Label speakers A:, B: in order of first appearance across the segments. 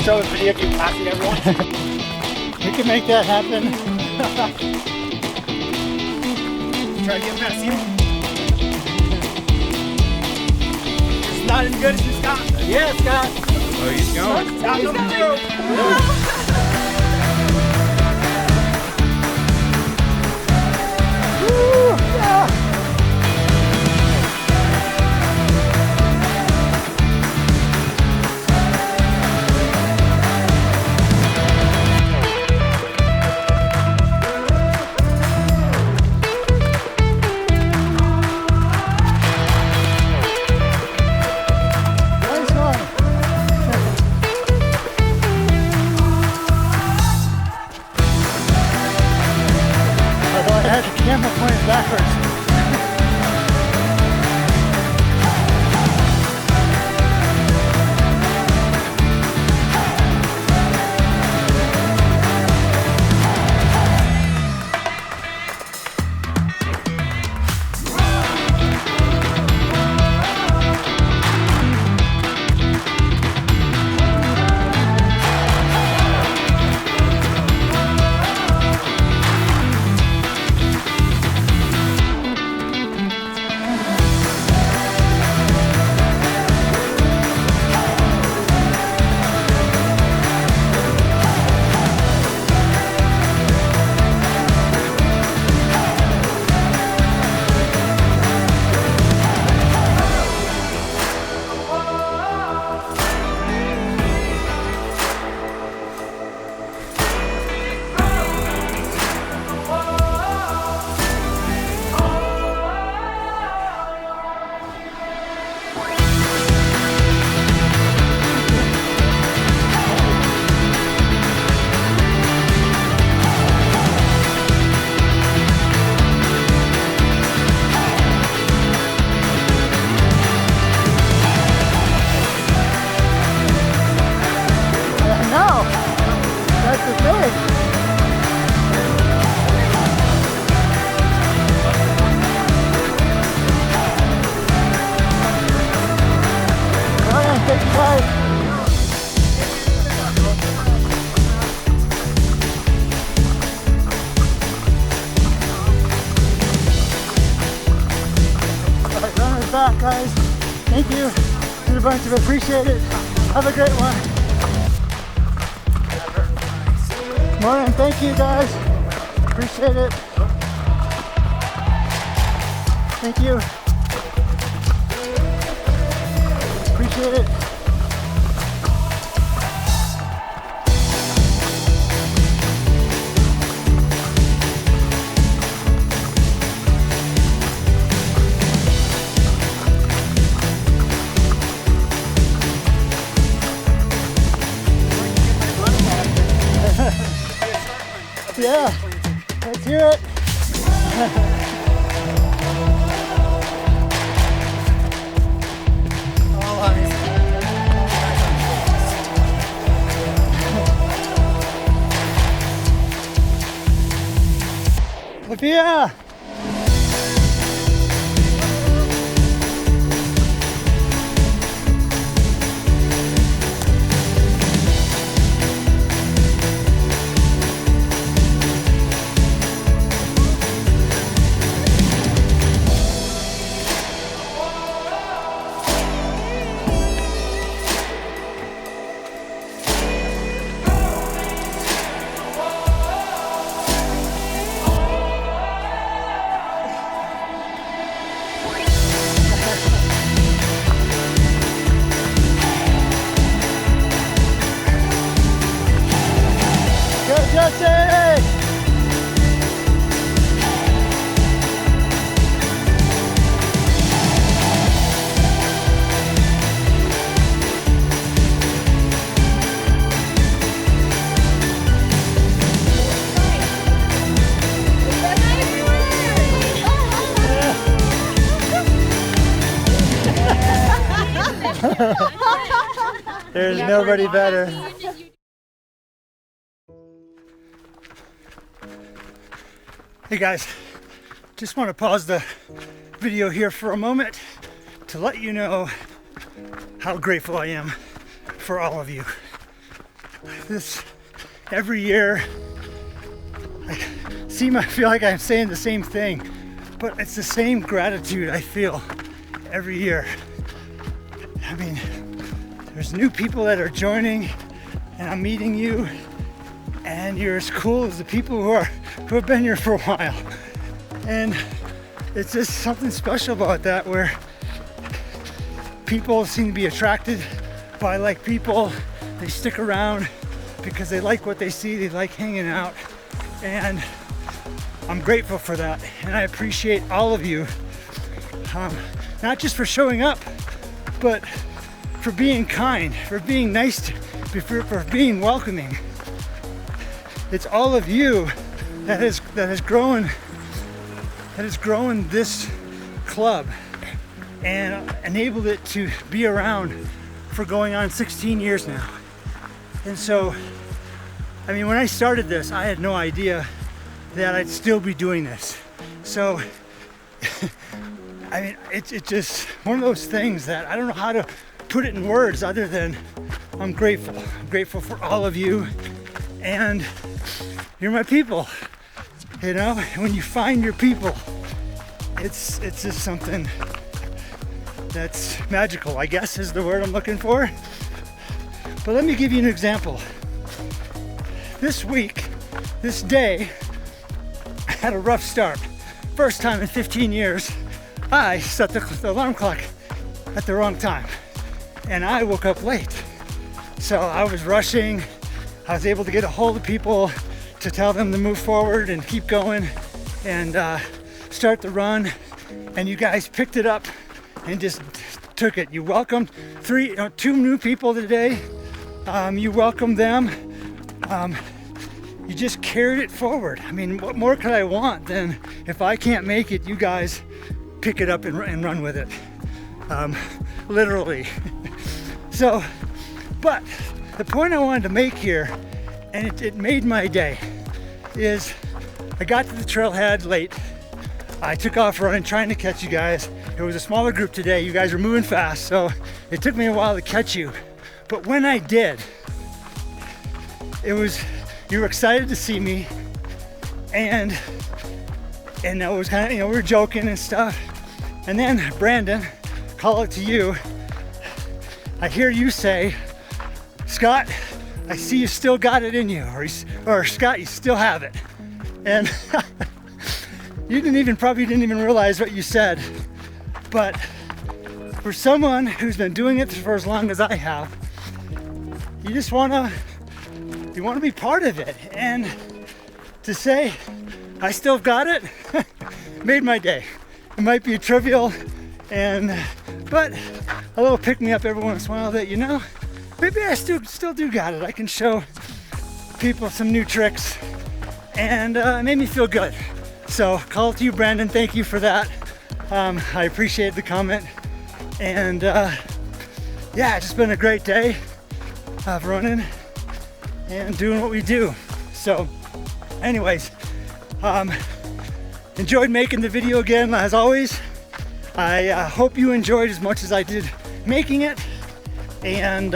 A: show this video of you passing everyone.
B: We can make that happen.
A: Try to get past you. It's not as good as you, Scott.
B: Yeah, Scott.
C: Oh, he's going.
A: Scott, coming through.
B: Woo! Yeah. Nice one. Although I had the camera pointed backwards. No, that's the thing. Ryan, take it tight. All right, runners back, guys. Thank you. Did a bunch of it. Appreciate it. Have a great one. Morning, thank you guys. Appreciate it. Thank you. Appreciate it. Yeah, let's hear it. Sophia! Go Jesse! There's nobody better. Hey guys, just want to pause the video here for a moment to let you know how grateful I am for all of you. this every year. I feel like I'm saying the same thing, but it's the same gratitude I feel every year. I mean, there's new people that are joining, and I'm meeting you, and you're as cool as the people who have been here for a while. And it's just something special about that, where people seem to be attracted by like people. They stick around because they like what they see, they like hanging out, and I'm grateful for that. And I appreciate all of you, not just for showing up, but for being kind, for being nice, for being welcoming. It's all of you that has grown this club and enabled it to be around for going on 16 years now. And so, I mean, when I started this, I had no idea that I'd still be doing this. So, I mean, it's just one of those things that I don't know how to put it in words other than I'm grateful. I'm grateful for all of you, and you're my people. You know, when you find your people, it's just something that's magical, I guess is the word I'm looking for. But let me give you an example. This week, this day, I had a rough start. First time in 15 years, I set the alarm clock at the wrong time, and I woke up late. So I was rushing. I was able to get a hold of people to tell them to move forward and keep going and start the run. And you guys picked it up and just took it. You welcomed two new people today. You welcomed them. You just carried it forward. I mean, what more could I want than if I can't make it, you guys pick it up and run with it. Literally. So, but the point I wanted to make here, and it made my day, is I got to the trailhead late. I took off running, trying to catch you guys. It was a smaller group today. You guys were moving fast, so it took me a while to catch you. But when I did, you were excited to see me, and it was kind of, we were joking and stuff. And then Brandon, call it to you. I hear you say, Scott, I see you still got it in you, or Scott, you still have it. And you probably didn't even realize what you said. But for someone who's been doing it for as long as I have, you just want to be part of it. And to say, I still got it, made my day. It might be trivial, but a little pick me up every once in a while that, maybe I still do got it. I can show people some new tricks, and it made me feel good. So call it to you, Brandon. Thank you for that. I appreciate the comment, and yeah, it's just been a great day of running and doing what we do. So anyways, enjoyed making the video again, as always. I hope you enjoyed as much as I did making it, and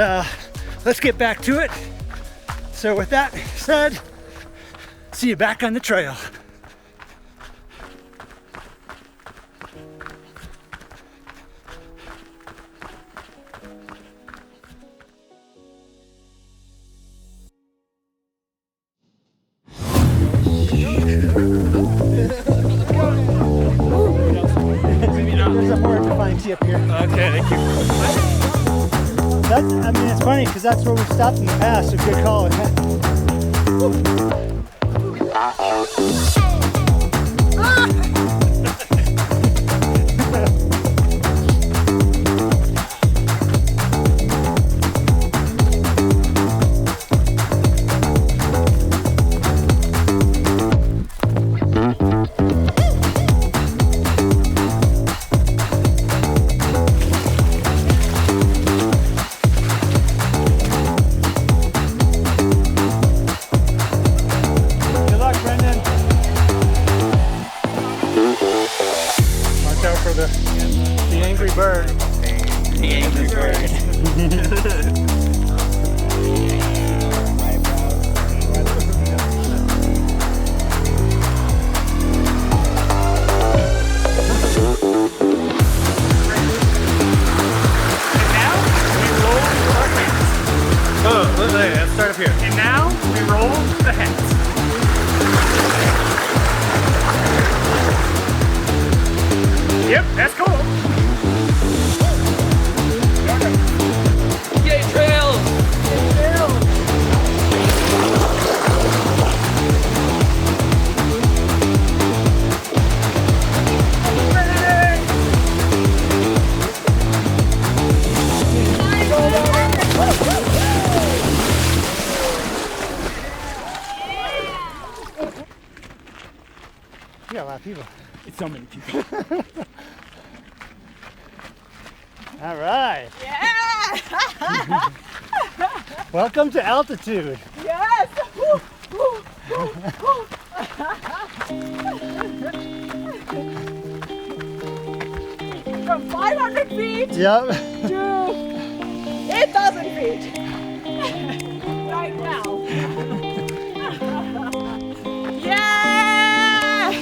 B: let's get back to it. So with that said, see you back on the trail. There's a more defined tee up here.
A: Okay, thank you.
B: It's funny because that's where we've stopped in the past, so good call.
A: Yep, that's cool.
C: Yay, trail!
B: You got a lot of people.
A: It's so many people.
B: All right.
D: Yeah!
B: Welcome to altitude.
D: Yes! Woo, woo, woo, woo. From 500 feet
B: Yep.
D: to 8,000 feet. Right now. Yeah!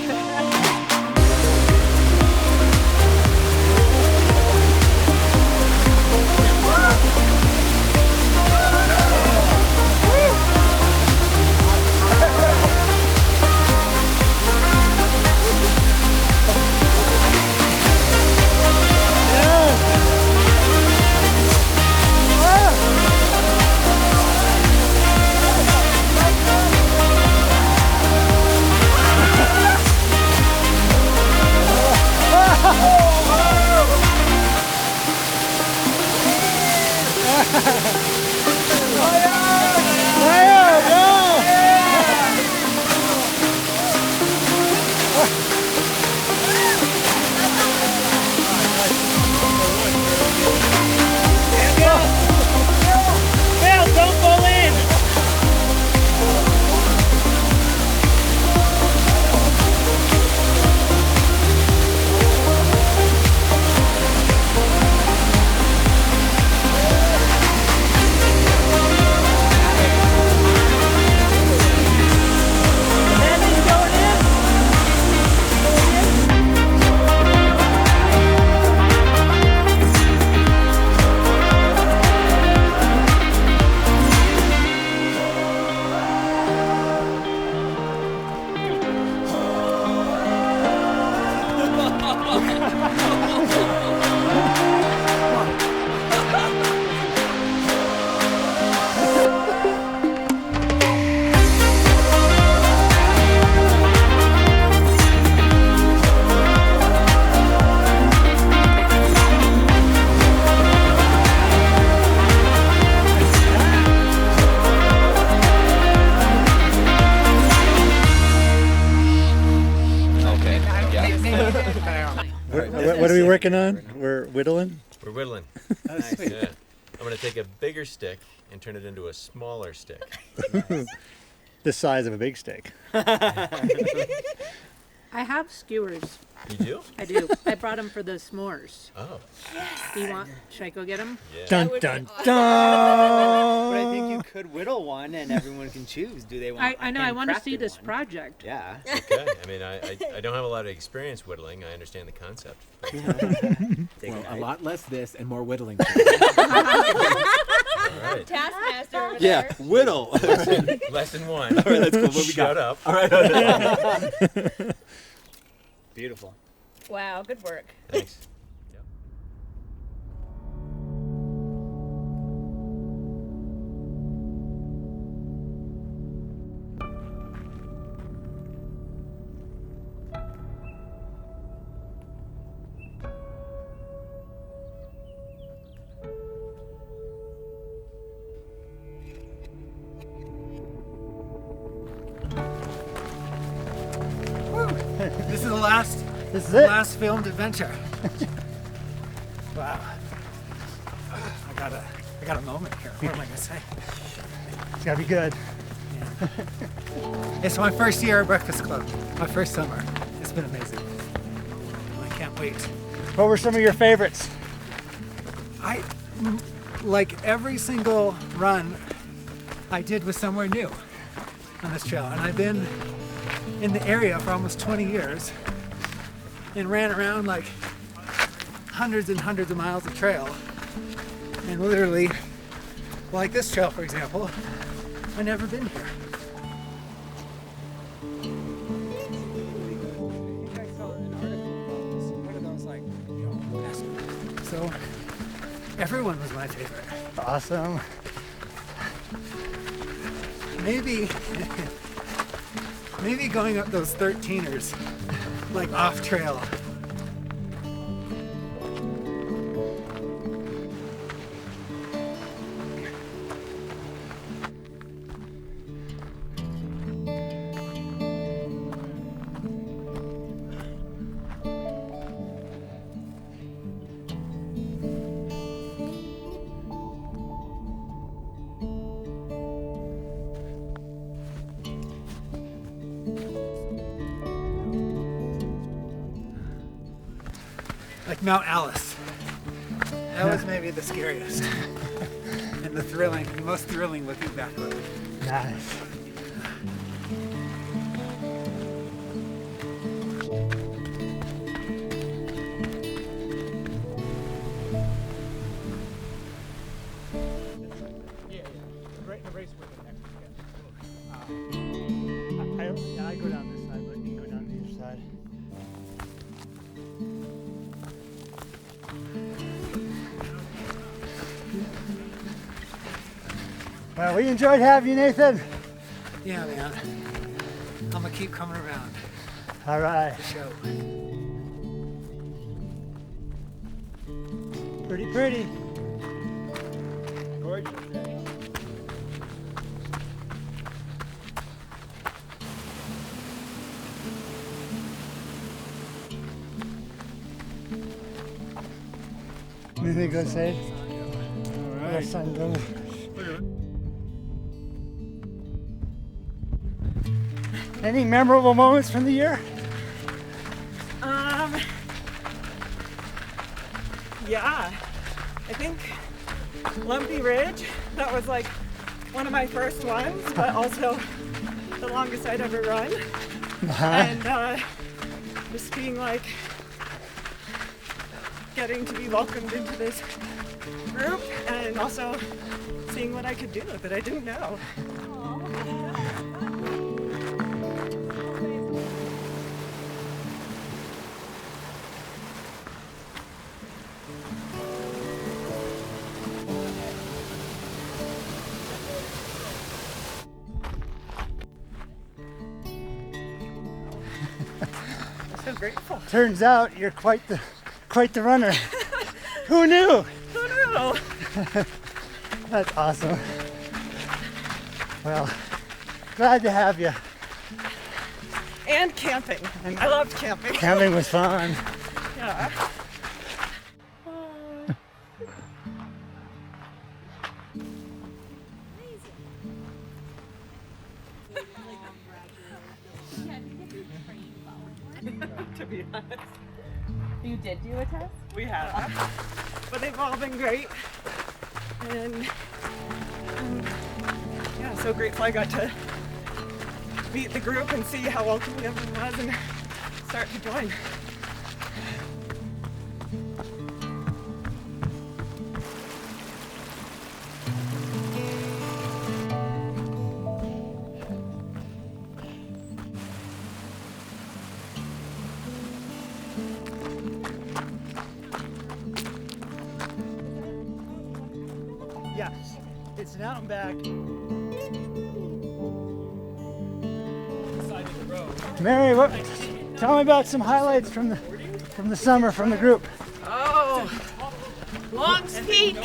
B: What are we working on? We're whittling?
E: We're whittling.
A: Nice.
E: Yeah. I'm going to take a bigger stick and turn it into a smaller stick.
B: The size of a big steak.
F: I have skewers.
E: You do?
F: I do. I brought them for the s'mores.
E: Oh.
F: Do you want? Should I go get them?
E: Yeah.
B: Dun
D: would
B: dun
D: be
B: dun!
G: But I think you could whittle one and everyone can choose. Do they want
F: I know.
G: a
F: I want to
G: handcrafted
F: see this
G: one?
F: project.
G: Yeah.
E: Okay. I mean, I don't have a lot of experience whittling. I understand the concept.
G: Take
H: Well,
G: a
H: a
G: night.
H: lot less this and more whittling.
E: All right.
D: Taskmaster over
H: Yeah,
D: there.
H: whittle.
E: Lesson one.
H: All right, that's cool. What we
E: Shut
H: got?
E: up.
H: All right.
G: Beautiful.
D: Wow, good work.
E: Thanks. Yep.
A: This is the last
B: This is it.
A: last filmed adventure. Wow. I got a moment here. What am I gonna say?
B: It's gotta be good.
A: It's my first year at Breakfast Club. My first summer. It's been amazing. I can't wait.
B: What were some of your favorites?
A: I like every single run I did was somewhere new on this trail, and I've been in the area for almost 20 years and ran around like hundreds and hundreds of miles of trail, and literally, like this trail for example, I've never been here. You guys saw an article about this, one of those like Everyone was my favorite.
B: Awesome.
A: Maybe, maybe going up those 13ers, like off trail. Like Mount Alice. That was maybe the scariest. And the most thrilling looking back road.
B: Nice. I go down this side, but you can go down the other side. Well, we enjoyed having you, Nathan.
A: Yeah, man. I'm gonna keep coming around
B: All right.
A: the show.
B: Pretty.
G: Gorgeous.
B: Anything to say? All right. Sun goes. Any memorable moments from the year?
D: Yeah, I think Lumpy Ridge, that was like one of my first ones, but also the longest I'd ever run. And just being like, getting to be welcomed into this group and also seeing what I could do that I didn't know. So grateful.
B: Turns out you're quite the runner. Who knew?
D: Who knew?
B: That's awesome. Well, glad to have you.
D: And camping. I loved camping.
B: Camping was fun.
D: Yeah. To be honest.
F: You did do a test?
D: We have. But they've all been great. And yeah, so grateful I got to meet the group and see how welcoming everyone was and start to join.
B: Yes, it's an out and back. Mary, tell me about some highlights from the summer from the group.
D: Oh, Long Peak.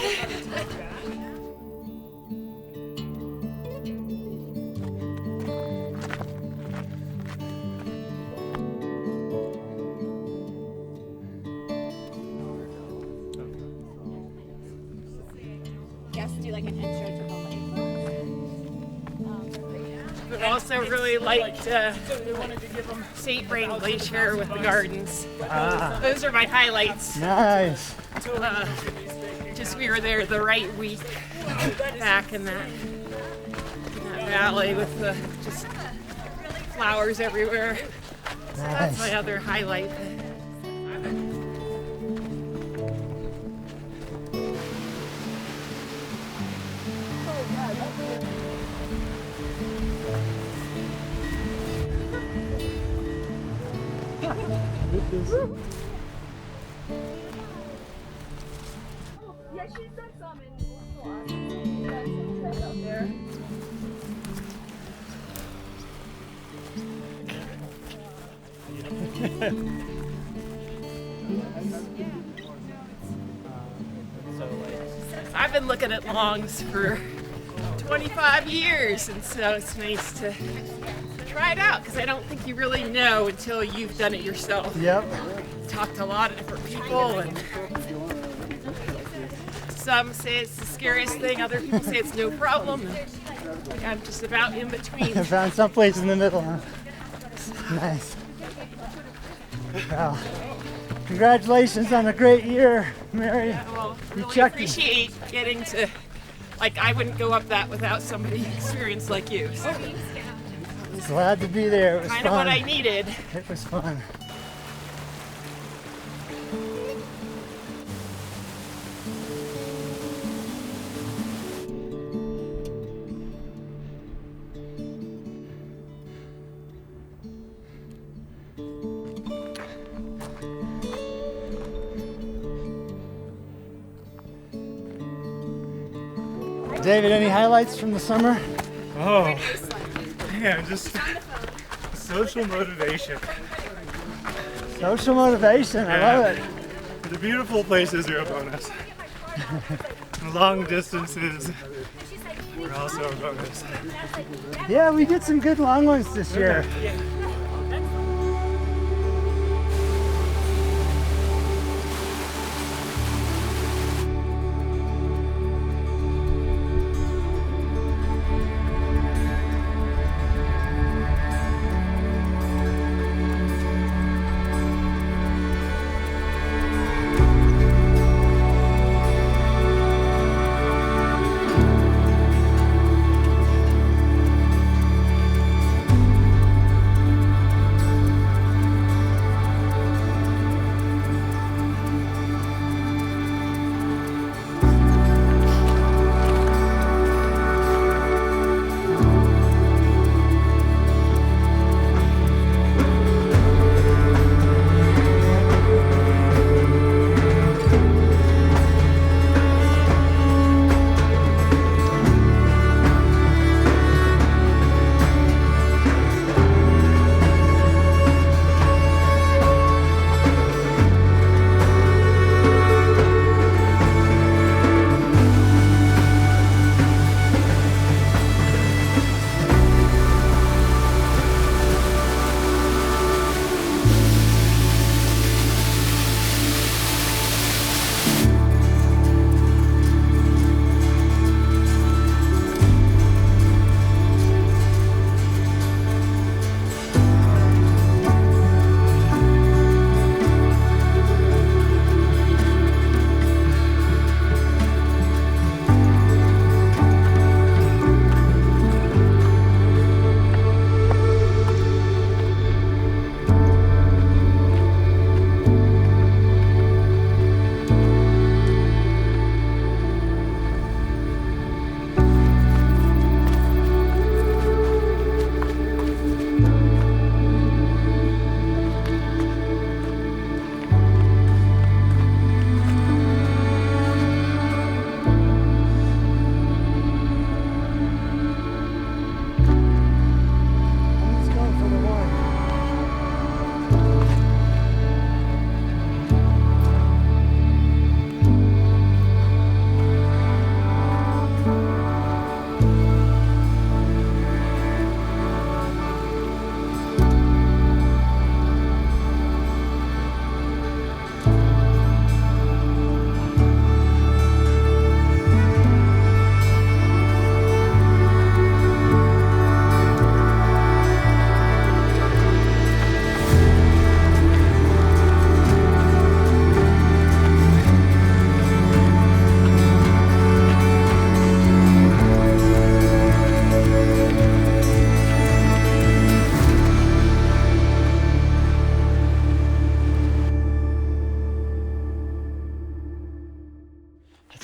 F: Yes, do like an intro to the lake.
C: But also really liked St. Vrain Glacier with the gardens. Those are my highlights.
B: Nice.
C: Just we were there the right week back in that valley with the just flowers everywhere. So that's my other highlight. I've been looking at longs for 25 years, and so it's nice to try it out because I don't think you really know until you've done it yourself.
B: Yep.
C: Talked to a lot of different people, and some say it's the scariest thing, other people say it's no problem. And I'm just about in between.
B: I found someplace in the middle, huh? Nice. Well, congratulations on a great year, Mary.
C: Well,
B: You
C: really
B: checked it.
C: appreciate getting to, like, I wouldn't go up that without somebody experienced like you. So
B: Glad to be there. It was
C: kind of
B: fun.
C: what I needed.
B: It was fun. David, any highlights from the summer?
I: Oh, man, just social motivation.
B: Social motivation, I love it.
I: The beautiful places are a bonus. The long distances are also a bonus.
B: Yeah, we did some good long ones this year.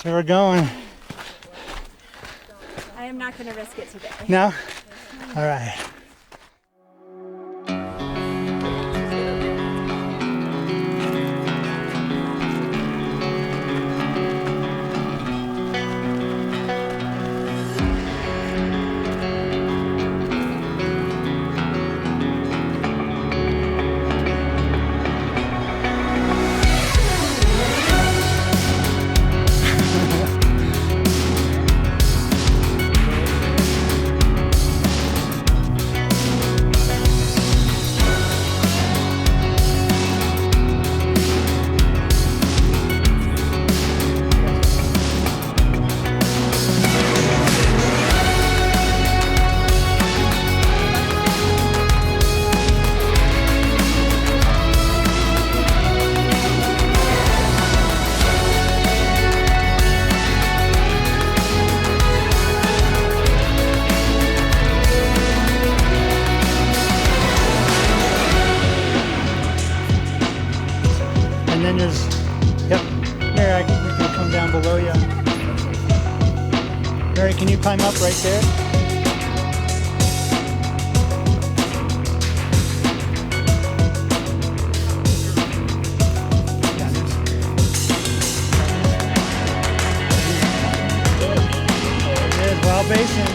B: That's where we're going.
F: I am not going to risk it today.
B: No? All right. then there's, yep. Here, we can come down below you. Mary, can you climb up right there? There it is, Wild Basin.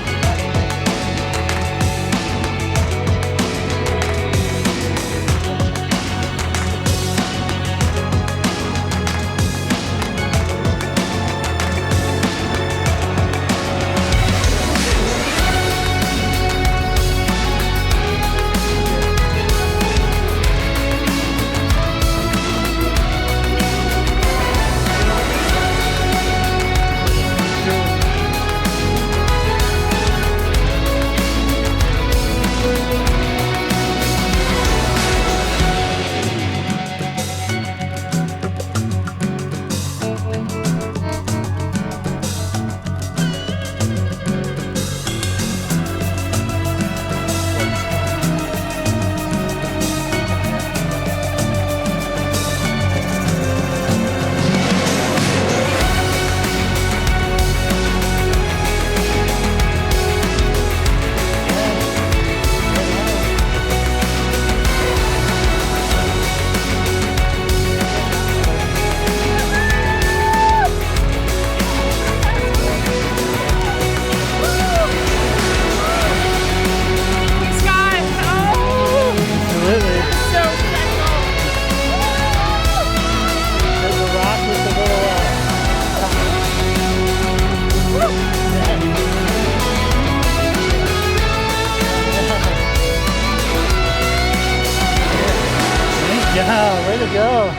B: Yeah, way to go.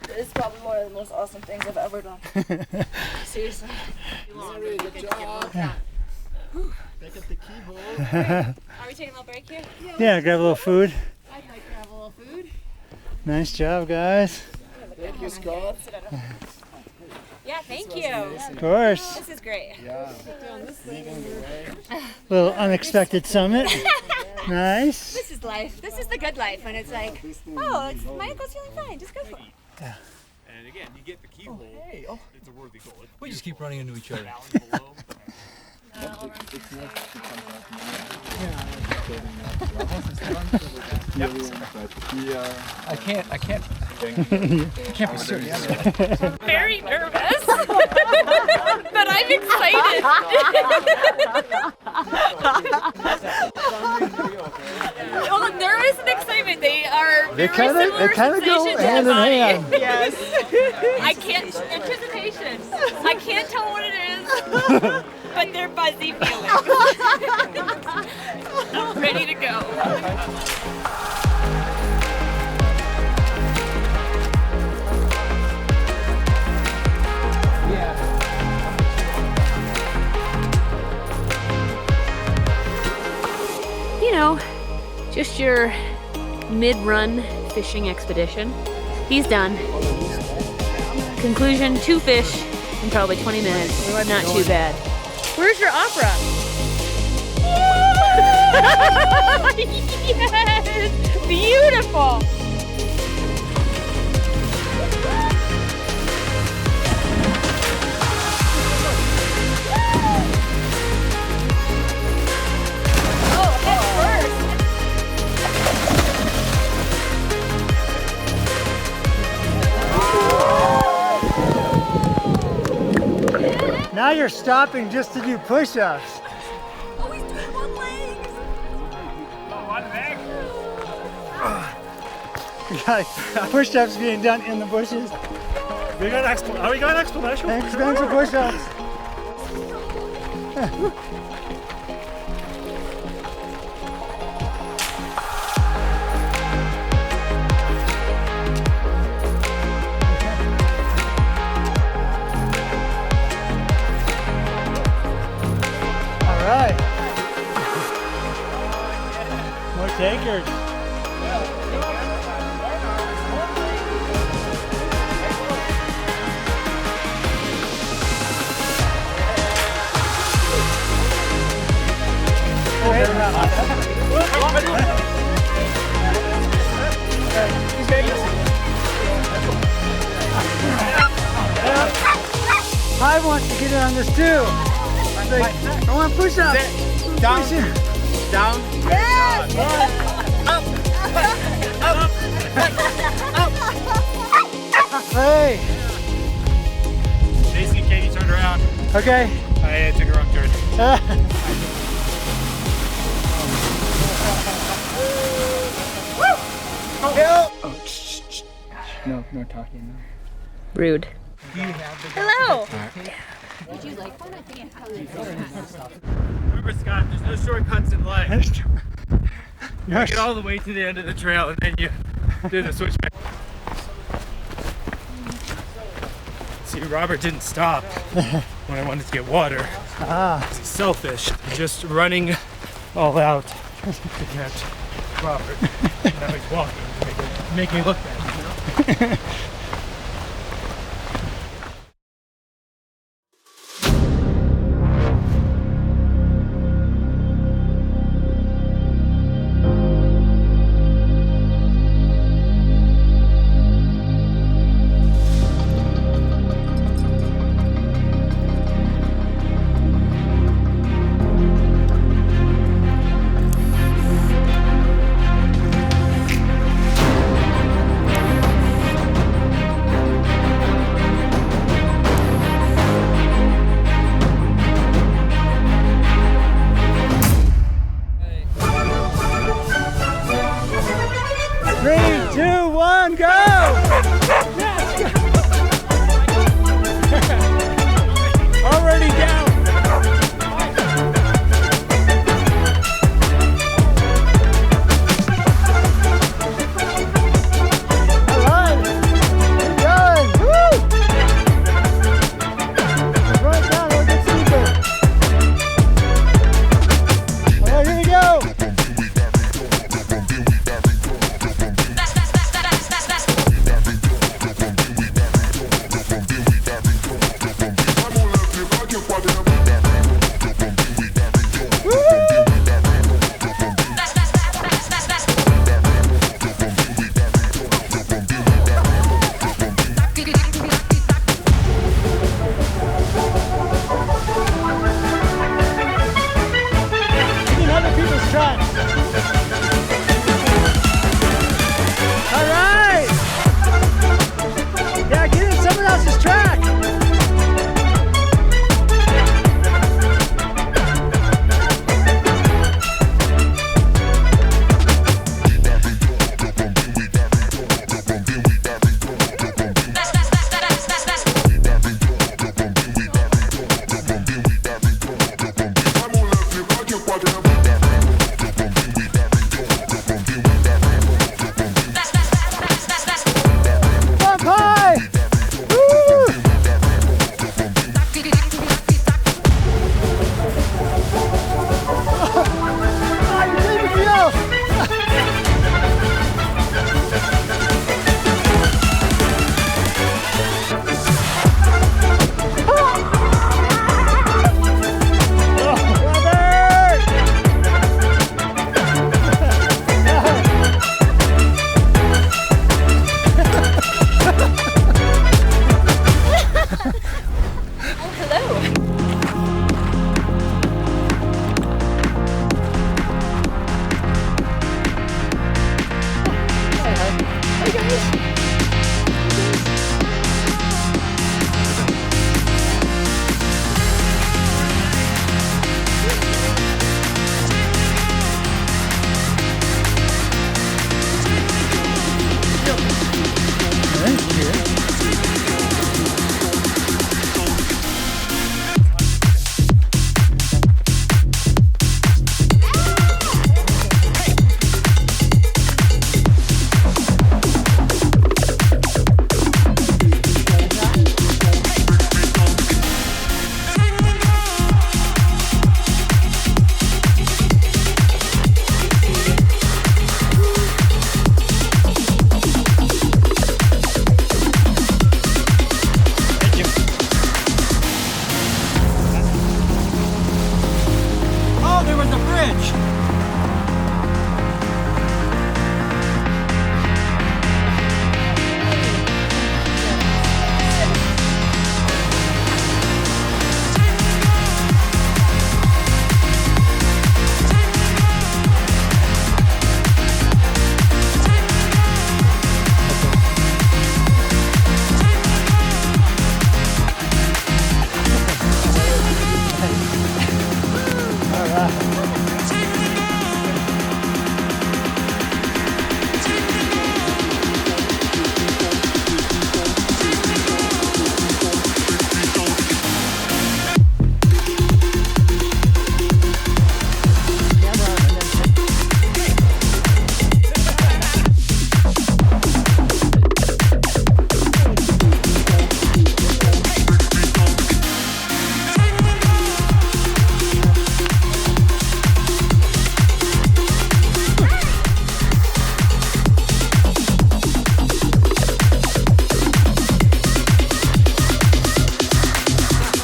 F: This is probably one of the most awesome things I've ever done. Seriously.
G: Good job. Back at the keyhole.
F: Are we taking a little break here?
B: Yeah, grab a little food.
F: I'd like to have a little food.
B: Nice job, guys.
G: Thank you, Scott.
F: Yeah, thank you.
B: Of course.
F: This is great.
G: Yeah. Leading the way.
B: Little unexpected summit. Nice.
F: This is life. This is the good life when it's like, oh, my ankle's feeling fine. Just go for it.
J: And again, you get the keyhole.
H: Hey,
J: It's a worthy goal.
H: we just keep running into each other.
J: Valley below.
H: I can't be serious.
C: Very nervous, but I'm excited. Well, nervous and excitement, they are very similar
B: kinda go
C: sensations
B: hand
C: the
B: in
C: body.
B: hand.
C: Yes. I can't, anticipation. I can't tell what it is, but they're buzzy feelings. I'm ready to go. You know, just your mid-run fishing expedition. He's done. Conclusion, 2 fish in probably 20 minutes. Not too bad. Where's your opera? Yes! Beautiful!
B: Now you're stopping just to do push-ups.
F: Oh, he's doing one leg.
B: We got push-ups being done in the bushes.
I: Are we going explanation?
B: Thanks for push-ups. All right. More takers. Great. I want to get in on this too. I want push up.
G: Down. Down.
F: Yes!
B: Hey.
I: Stacy and Katie turned around.
B: Okay.
I: I took a wrong turn.
H: No, no talking. No.
C: Rude.
F: Hello!
I: Remember, Scott, there's no shortcuts in life. You get all the way to the end of the trail and then you do the switchback. See, Robert didn't stop when I wanted to get water. He's selfish, just running all out to get Robert. Now he's walking to make me look bad, you know?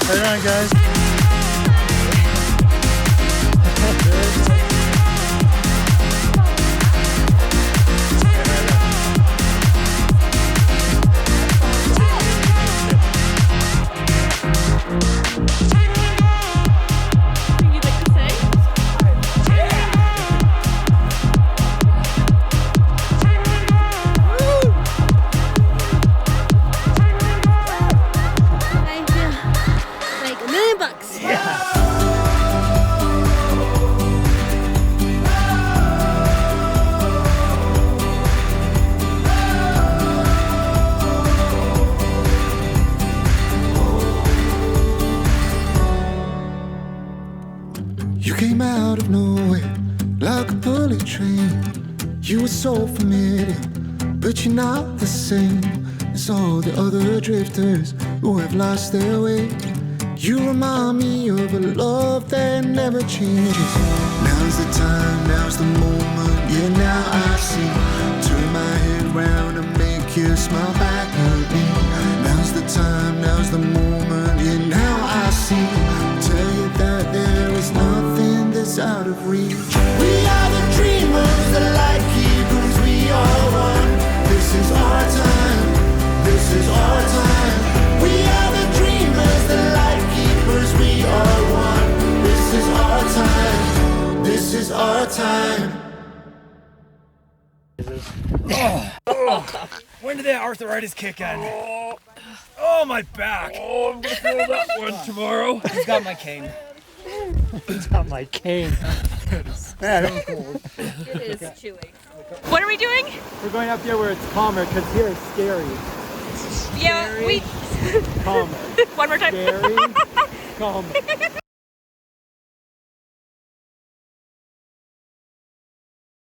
B: Right on, guys.
F: Like $1 million.
K: You came out of nowhere like a bullet train. You were so familiar, but you're not the same as all the other drifters who have lost their way. You remind me of a love that never changes. Now's the time, now's the moment, yeah, now I see. Turn my head round and make you smile back at me. Now's the time, now's the moment, yeah, now I see. Tell you that there is nothing that's out of reach. We are the dreamers, the light keepers, we are one. This is our time, this is our time. We are the dreamers, the light keepers, we are one. This is our time, this is our time.
I: When did that arthritis kick in? Oh, my back. Oh, I'm gonna feel that one tomorrow.
G: He's got my cane.
B: It's not my cane. Man, cold.
F: It is chewy.
C: What are we doing?
B: We're going up there where it's calmer because here it's scary.
C: Yeah, we.
B: Calmer.
C: One more time.
B: Scary. Calmer.